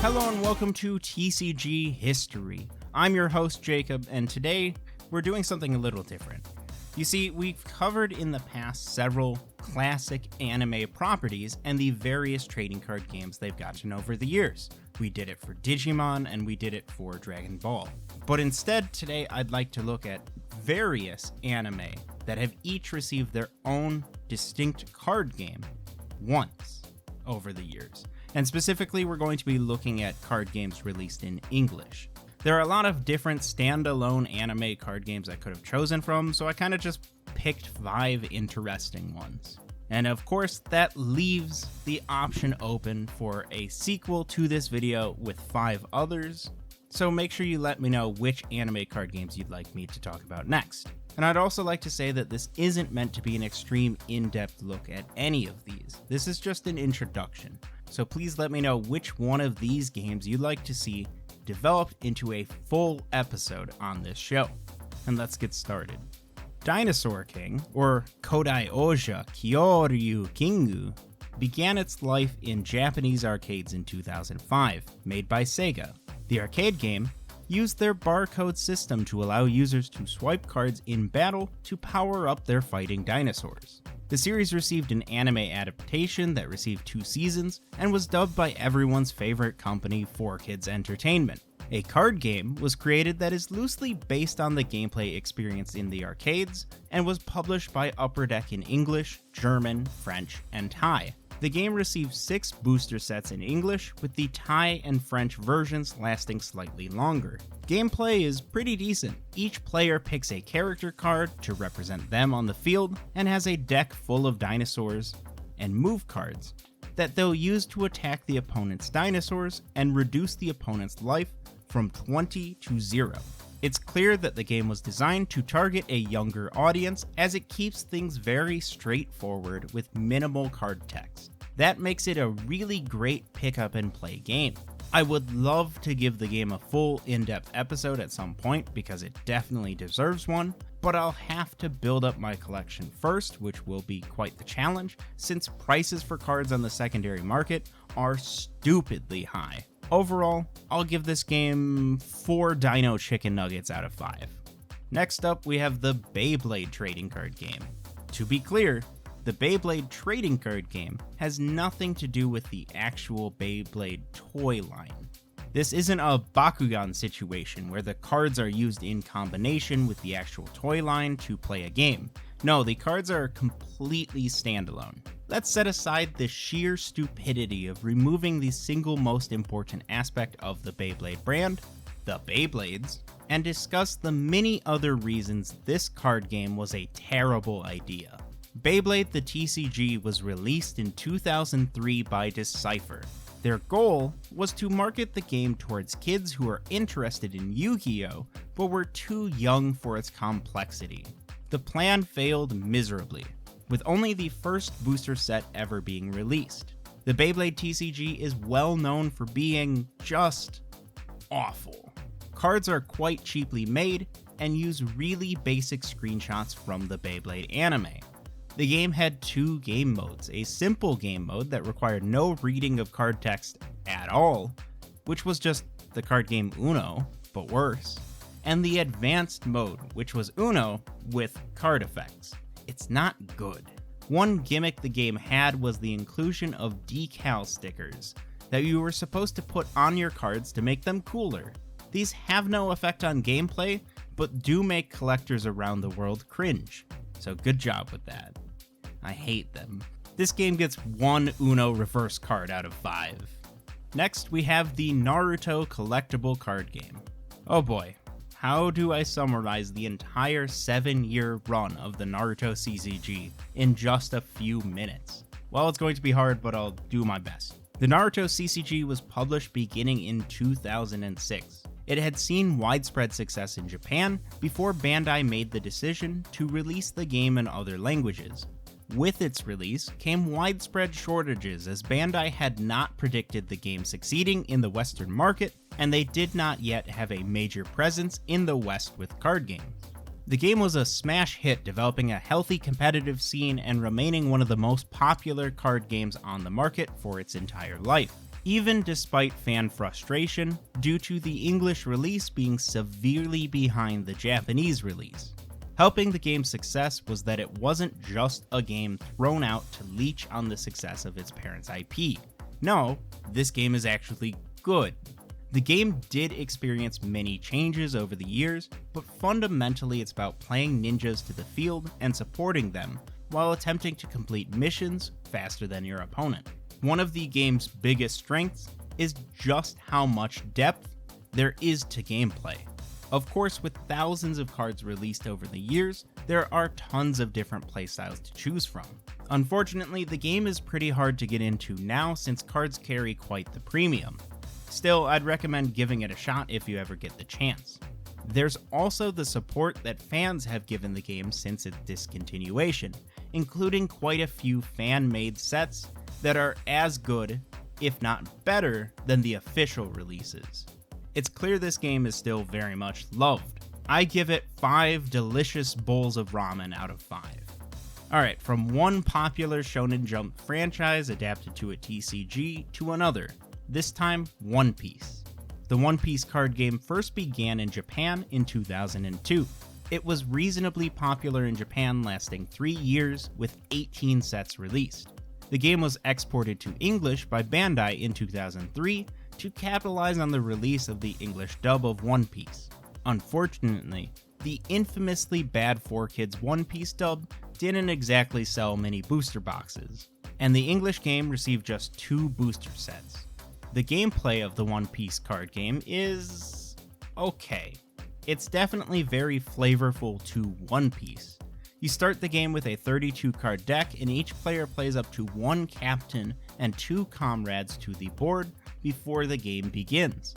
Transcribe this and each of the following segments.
Hello and welcome to TCG History. I'm your host Jacob, and today we're doing something a little different. You see, we've covered in the past several classic anime properties and the various trading card games they've gotten over the years. We did it for Digimon and we did it for Dragon Ball. But instead, today I'd like to look at various anime that have each received their own distinct card game once over the years. And specifically, we're going to be looking at card games released in English. There are a lot of different standalone anime card games I could have chosen from, so I kind of just picked 5 interesting ones. And of course, that leaves the option open for a sequel to this video with 5 others, so make sure you let me know which anime card games you'd like me to talk about next. And I'd also like to say that this isn't meant to be an extreme in-depth look at any of these. This is just an introduction, so please let me know which one of these games you'd like to see developed into a full episode on this show. And let's get started. Dinosaur King, or Kodai Oja Kyoryu Kingu, began its life in Japanese arcades in 2005, made by Sega. The arcade game used their barcode system to allow users to swipe cards in battle to power up their fighting dinosaurs. The series received an anime adaptation that received 2 seasons and was dubbed by everyone's favorite company, 4Kids Entertainment. A card game was created that is loosely based on the gameplay experienced in the arcades and was published by Upper Deck in English, German, French, and Thai. The game received 6 booster sets in English, with the Thai and French versions lasting slightly longer. Gameplay is pretty decent. Each player picks a character card to represent them on the field and has a deck full of dinosaurs and move cards that they'll use to attack the opponent's dinosaurs and reduce the opponent's life from 20 to 0. It's clear that the game was designed to target a younger audience, as it keeps things very straightforward with minimal card text. That makes it a really great pick up and play game. I would love to give the game a full in-depth episode at some point because it definitely deserves one, but I'll have to build up my collection first, which will be quite the challenge since prices for cards on the secondary market are stupidly high. Overall, I'll give this game 4 Dino Chicken Nuggets out of 5. Next up, we have the Beyblade trading card game. To be clear, the Beyblade trading card game has nothing to do with the actual Beyblade toy line. This isn't a Bakugan situation where the cards are used in combination with the actual toy line to play a game. No, the cards are completely standalone. Let's set aside the sheer stupidity of removing the single most important aspect of the Beyblade brand, the Beyblades, and discuss the many other reasons this card game was a terrible idea. Beyblade the TCG was released in 2003 by Decipher. Their goal was to market the game towards kids who are interested in Yu-Gi-Oh! But were too young for its complexity. The plan failed miserably, with only the first booster set ever being released. The Beyblade TCG is well known for being just awful. Cards are quite cheaply made and use really basic screenshots from the Beyblade anime. The game had 2 game modes, a simple game mode that required no reading of card text at all, which was just the card game Uno, but worse, and the advanced mode, which was Uno with card effects. It's not good. One gimmick the game had was the inclusion of decal stickers that you were supposed to put on your cards to make them cooler. These have no effect on gameplay, but do make collectors around the world cringe, so good job with that. I hate them. This game gets 1 Uno reverse card out of 5. Next, we have the Naruto collectible card game. Oh boy, how do I summarize the entire 7-year run of the Naruto CCG in just a few minutes? Well, it's going to be hard, but I'll do my best. The Naruto CCG was published beginning in 2006. It had seen widespread success in Japan before Bandai made the decision to release the game in other languages. With its release came widespread shortages, as Bandai had not predicted the game succeeding in the Western market, and they did not yet have a major presence in the West with card games. The game was a smash hit, developing a healthy competitive scene and remaining one of the most popular card games on the market for its entire life. even despite fan frustration due to the English release being severely behind the Japanese release. Helping the game's success was that it wasn't just a game thrown out to leech on the success of its parent's IP. No, this game is actually good. The game did experience many changes over the years, but fundamentally it's about playing ninjas to the field and supporting them while attempting to complete missions faster than your opponent. One of the game's biggest strengths is just how much depth there is to gameplay. Of course, with thousands of cards released over the years, there are tons of different playstyles to choose from. Unfortunately, the game is pretty hard to get into now since cards carry quite the premium. Still, I'd recommend giving it a shot if you ever get the chance. There's also the support that fans have given the game since its discontinuation, including quite a few fan-made sets that are as good, if not better, than the official releases. It's clear this game is still very much loved. I give it 5 delicious bowls of ramen out of 5. Alright, from one popular Shonen Jump franchise adapted to a TCG to another, this time One Piece. The One Piece card game first began in Japan in 2002. It was reasonably popular in Japan, lasting 3 years with 18 sets released. The game was exported to English by Bandai in 2003 to capitalize on the release of the English dub of One Piece. Unfortunately, the infamously bad 4Kids One Piece dub didn't exactly sell many booster boxes, and the English game received just 2 booster sets. The gameplay of the One Piece card game is okay. It's definitely very flavorful to One Piece. You start the game with a 32 card deck, and each player plays up to 1 captain and 2 comrades to the board before the game begins.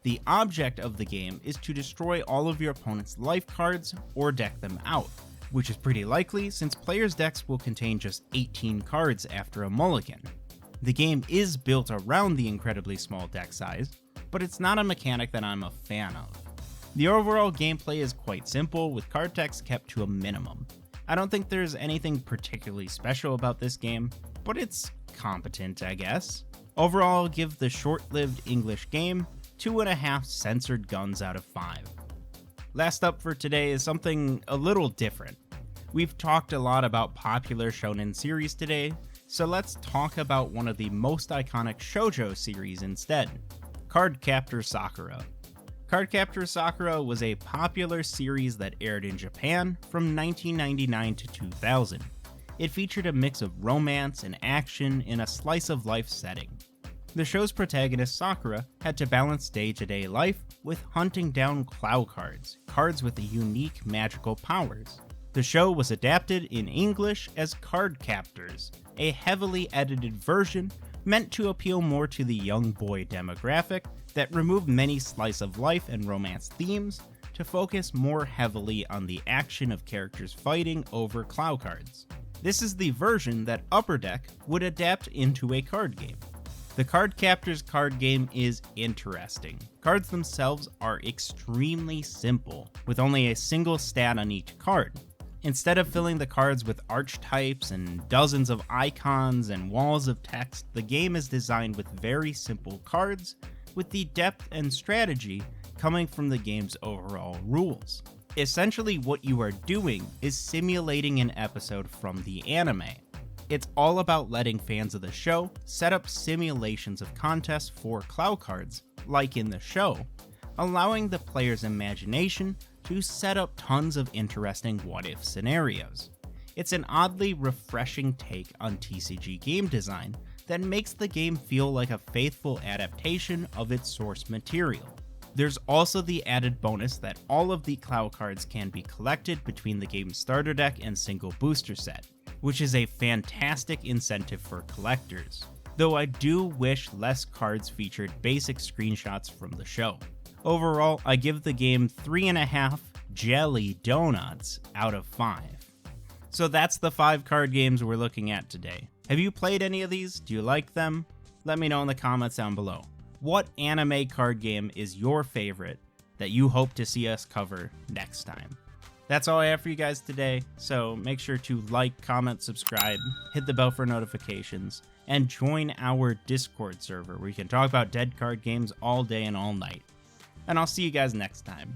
The object of the game is to destroy all of your opponent's life cards or deck them out, which is pretty likely since players' decks will contain just 18 cards after a mulligan. The game is built around the incredibly small deck size, but it's not a mechanic that I'm a fan of. The overall gameplay is quite simple, with card text kept to a minimum. I don't think there's anything particularly special about this game, but it's competent, I guess. Overall, I'll give the short-lived English game 2.5 censored guns out of 5. Last up for today is something a little different. We've talked a lot about popular shonen series today, so let's talk about one of the most iconic shoujo series instead, Cardcaptors Sakura. Cardcaptors Sakura was a popular series that aired in Japan from 1999 to 2000. It featured a mix of romance and action in a slice-of-life setting. The show's protagonist Sakura had to balance day-to-day life with hunting down Clow cards, cards with unique magical powers. The show was adapted in English as Cardcaptors, a heavily edited version meant to appeal more to the young boy demographic that removed many slice-of-life and romance themes to focus more heavily on the action of characters fighting over Clow cards. This is the version that Upper Deck would adapt into a card game. The Cardcaptors card game is interesting. Cards themselves are extremely simple, with only a single stat on each card. Instead of filling the cards with archetypes and dozens of icons and walls of text, the game is designed with very simple cards, with the depth and strategy coming from the game's overall rules. Essentially, what you are doing is simulating an episode from the anime. It's all about letting fans of the show set up simulations of contests for Clow cards, like in the show, allowing the player's imagination to set up tons of interesting what-if scenarios. It's an oddly refreshing take on TCG game design that makes the game feel like a faithful adaptation of its source material. There's also the added bonus that all of the Clow cards can be collected between the game's starter deck and single booster set, which is a fantastic incentive for collectors, though I do wish less cards featured basic screenshots from the show. Overall, I give the game 3.5 jelly donuts out of 5. So that's the 5 card games we're looking at today. Have you played any of these? Do you like them? Let me know in the comments down below. What anime card game is your favorite that you hope to see us cover next time? That's all I have for you guys today, so make sure to like, comment, subscribe, hit the bell for notifications, and join our Discord server where you can talk about dead card games all day and all night. And I'll see you guys next time.